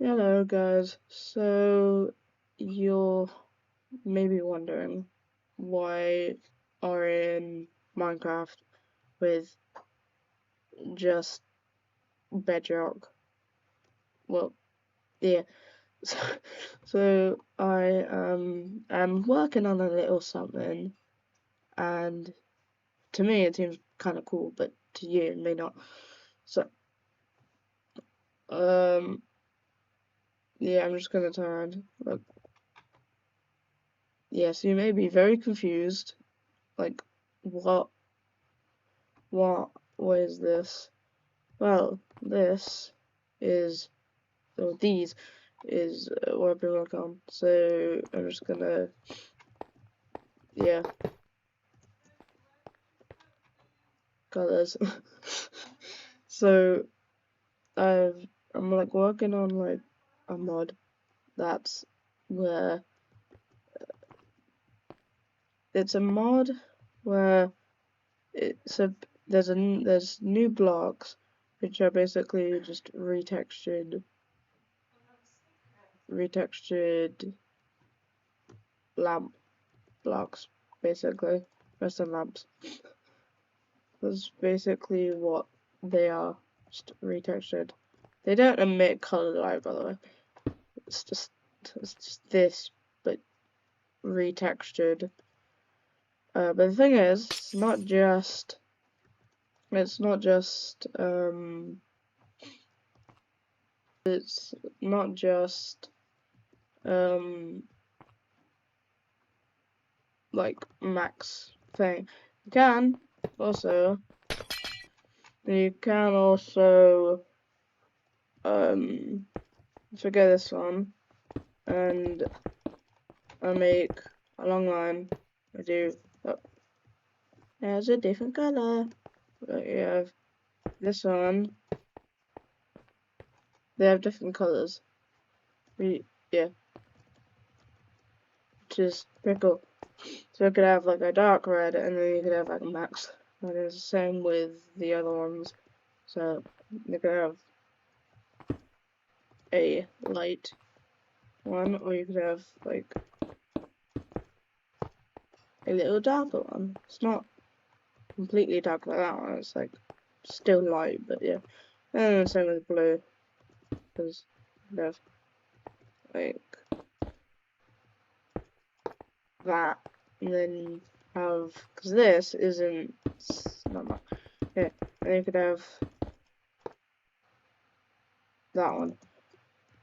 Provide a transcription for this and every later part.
Hello guys, so you're maybe wondering why are in Minecraft with just bedrock. Well, yeah. So, so I am working on a little something, and to me it seems kind of cool, but to you it may not. So um yeah, I'm just gonna turn. Look, yeah, so you may be very confused, like what what is this? Well, this is, or these is what I've been working on. So I'm just gonna, yeah, colors. So I'm like working on like a mod that's where it's a mod where it's a there's new blocks which are basically just retextured lamp blocks, basically redstone lamps. That's basically what they are, just retextured. They don't emit color light, by the way. It's just this, but retextured. But the thing is, it's not just it's not just um like max thing. Also you can also forget this one, and I make a long line. I do. Oh, there's a different color. You have this one. They have different colors. Yeah, which is pretty cool. So you could have like a dark red, and then you could have like a max. And it's the same with the other ones. So you could have a light one, or you could have like a little darker one. It's not completely dark like that one. It's like still light, but yeah. And the same with blue, because you have like that, and then have, because this isn't not much. Yeah, and you could have that one.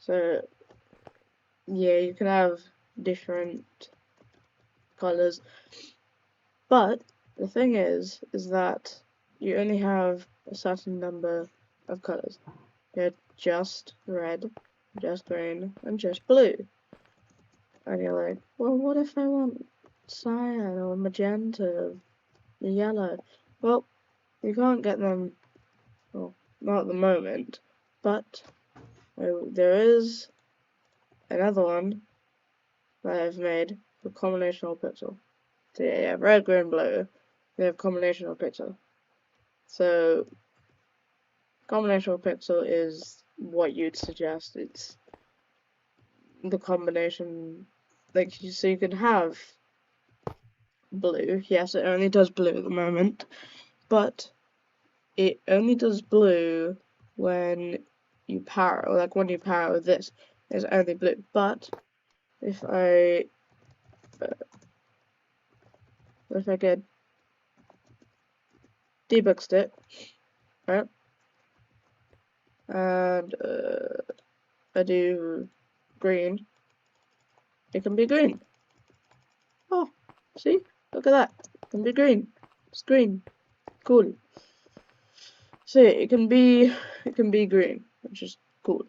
So yeah, you can have different colors, but the thing is that you only have a certain number of colors. You have just red, just green, and just blue. And you're like, well, what if I want cyan or magenta, yellow? Well, you can't get them, well, not at the moment, but there is another one that I've made for combinational pixel. So yeah, you have red, green, blue. You have combinational pixel. So combinational pixel is what you'd suggest. It's the combination, like so you can have blue. Yes, it only does blue at the moment, but it only does blue when you power, or like when you power with this, it's only blue. But if I get debug stick, right, and I do green, it can be green. Oh, see, look at that, it can be green. It's green, cool. See, it can be green, which is cool.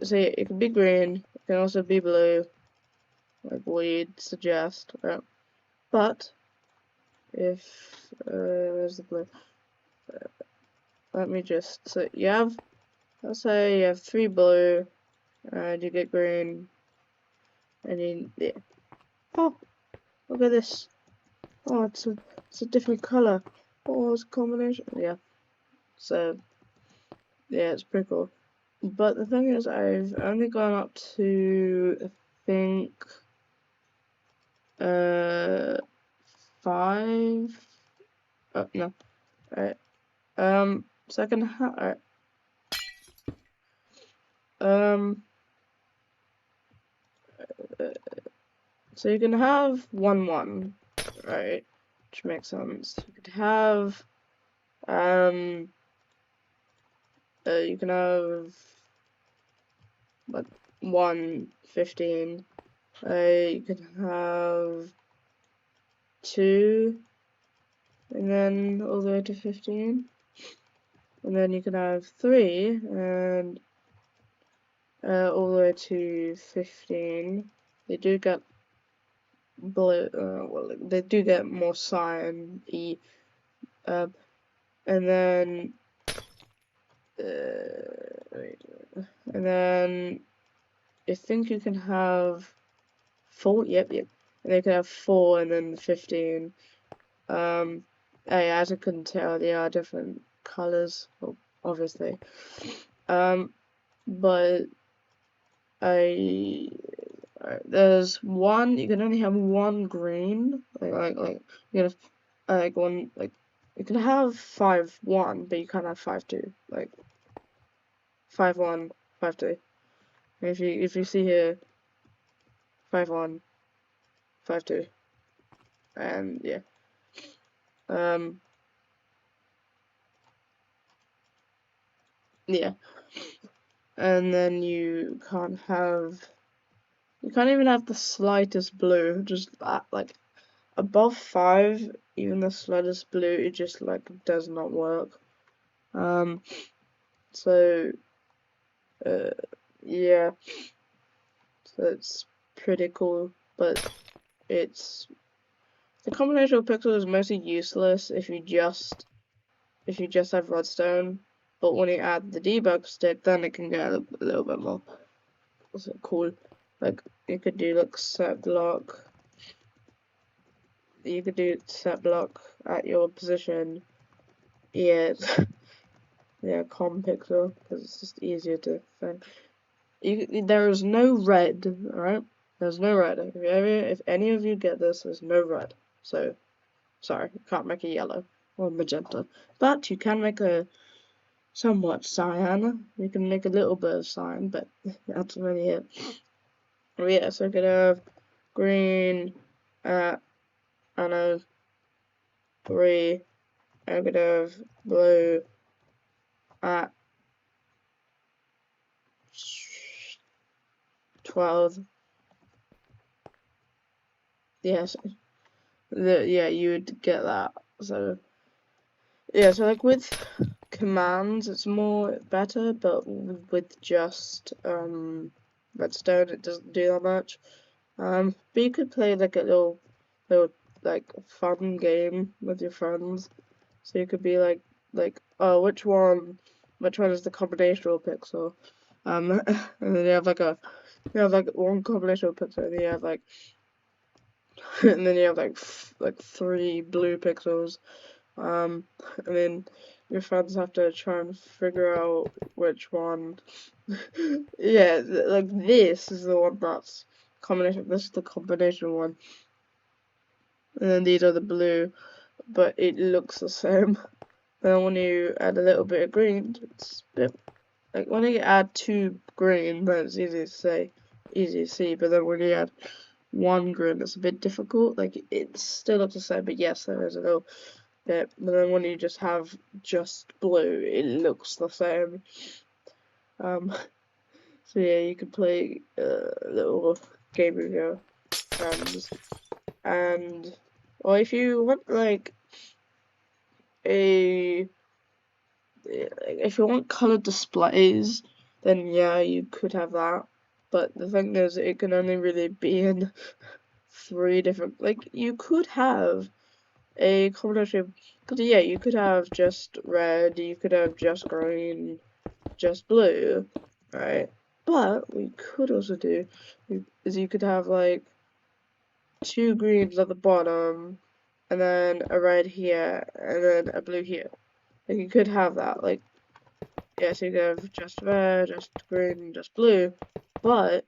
See, it can be green. It can also be blue, like we'd suggest. Right? But if where's the blue? Let me just, so you have, let's say you have 3 blue, and you get green, and you, yeah. Oh, look at this. Oh, it's a different color. Oh, it's a combination. Yeah. So yeah, it's pretty cool. But the thing is, I've only gone up to, I think, 5. Oh, no. Alright. So I can have. Um. So you can have 1-1, right? Which makes sense. You could have. You can have like 1-15. You can have 2, and then all the way to 15. And then you can have 3, and all the way to 15. They do get blue, well, they do get more cyan, E, and then, wait, and then I think you can have 4, yep, and they can have 4 and then 15. As I couldn't tell, they are different colors, well, obviously. But I there's one, you can only have one green, you can have one, like you can have 5-1, but you can't have 5-2, like 5-1, 5-2. If you see here, 5-1, 5-2, and yeah, um, yeah, and then you can't even have the slightest blue, just like above 5, even the slightest blue, it just like does not work. So yeah, so it's pretty cool, but it's the combination of pixels is mostly useless if you just have redstone. But when you add the debug stick, then it can get a little bit more cool. Like you could do like set block. You could do set block at your position. Yeah, yeah, com pixel because it's just easier to find. There is no red, alright? There's no red. If any of you get this, there's no red. So, sorry, you can't make a yellow or magenta. But you can make a somewhat cyan. You can make a little bit of cyan, but that's really it. Oh, yeah, so I could have green at, I don't know, 3. I could have blue at 12. Yes, yeah, you would get that. So yeah, so like with commands, it's more better, but with just redstone, it doesn't do that much. But you could play like a little like fun game with your friends. So you could be like, oh, which one is the combinational pixel? And then you have like one combinational pixel, and you have like and then you have like 3 blue pixels. And then your friends have to try and figure out which one. Yeah, like this is the one that's combination. This is the combination one, and then these are the blue, but it looks the same. Then when you add a little bit of green, it's a bit like when you add 2 green, then it's easy to say, easy to see. But then when you add 1 green, it's a bit difficult. Like it still looks the same, but yes, there is a little bit. But then when you just have just blue, it looks the same. So yeah, you can play a little game with your friends, and or if you want like a if you want colored displays, then yeah, you could have that. But the thing is, it can only really be in 3 different. Like you could have a combination. Cause yeah, you could have just red, you could have just green, just blue, right? But we could also do is you could have like 2 greens at the bottom, and then a red here, and then a blue here. Like you could have that, like, yes, you could have just red, just green, just blue, but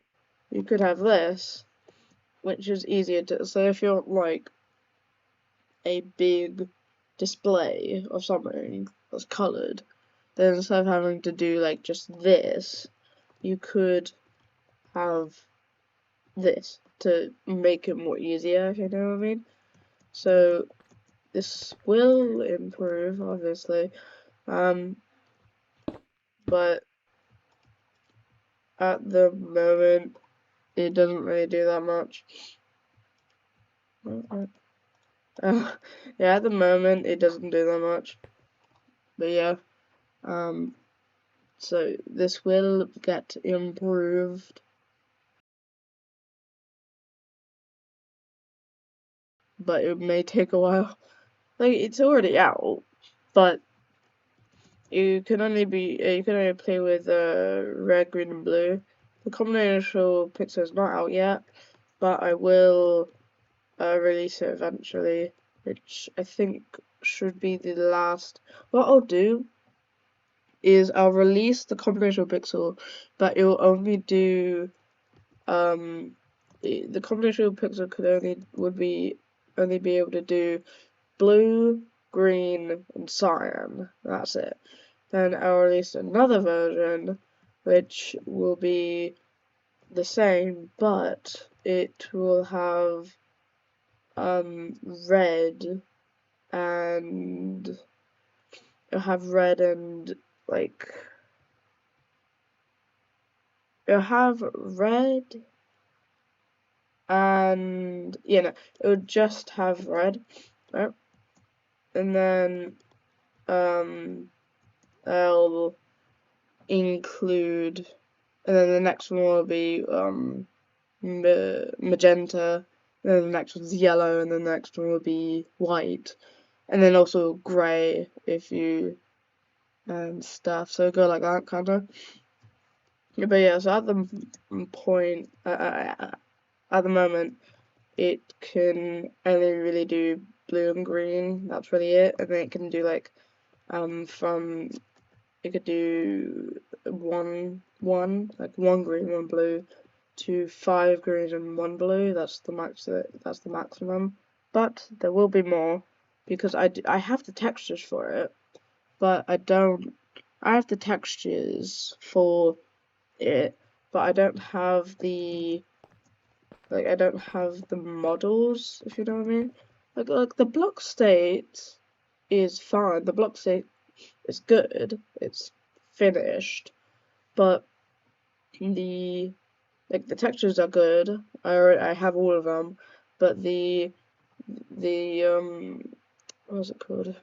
you could have this, which is easier to, so if you're like a big display of something that's coloured, then instead of having to do like just this, you could have this to make it more easier, if you know what I mean. So this will improve, obviously, but at the moment it doesn't really do that much. Yeah, at the moment it doesn't do that much, but yeah, so this will get improved, but it may take a while. Like it's already out, but you can only play with red, green, and blue. The combinational pixel is not out yet, but I will release it eventually, which I think should be the last. What I'll do is I'll release the combinational pixel, but it will only do the combinational pixel would be able to do blue, green, and cyan. That's it. Then I'll release another version, which will be the same, but it will have red and it'll have red and like it'll have red and it would just have red, right? And then I'll include, and then the next one will be magenta, and then the next one's yellow, and then the next one will be white, and then also grey if you and stuff. So go like that kind of. But yeah, so at the point at the moment, it can only really do blue and green. That's really it, and then it can do like from it could do like one green, one blue, to 5 green and 1 blue. That's the maximum. But there will be more because I have the textures for it, but I don't. I have the textures for it, but I don't have the models, if you know what I mean. Like the block state is fine. The block state is good. It's finished, but the the textures are good. I have all of them, but the what's it called?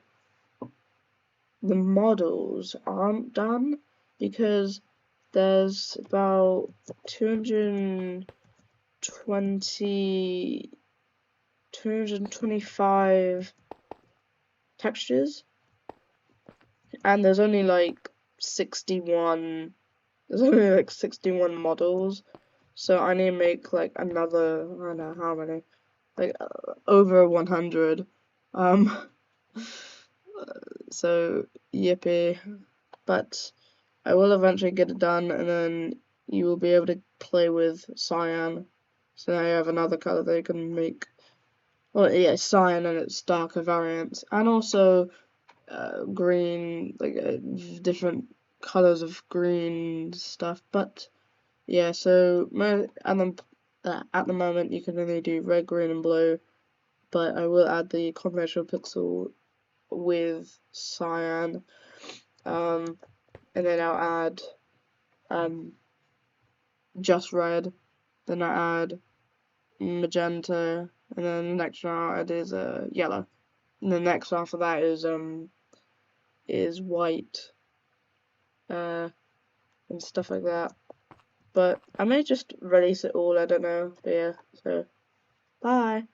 The models aren't done because there's about 225 textures, and there's only like 61. There's only like 61 models, so I need to make like another. I don't know how many, like over 100. So yippee! But I will eventually get it done, and then you will be able to play with cyan. So now you have another color that you can make. Well, yeah, cyan and its darker variants, and also green, like different colors of green stuff. But yeah, so at the moment you can only do red, green, and blue. But I will add the combinational pixel with cyan, and then I'll add just red. Then I add magenta, and then the next one I'll add is yellow. And the next after that is white, and stuff like that. But I may just release it all, I don't know. But yeah, so bye.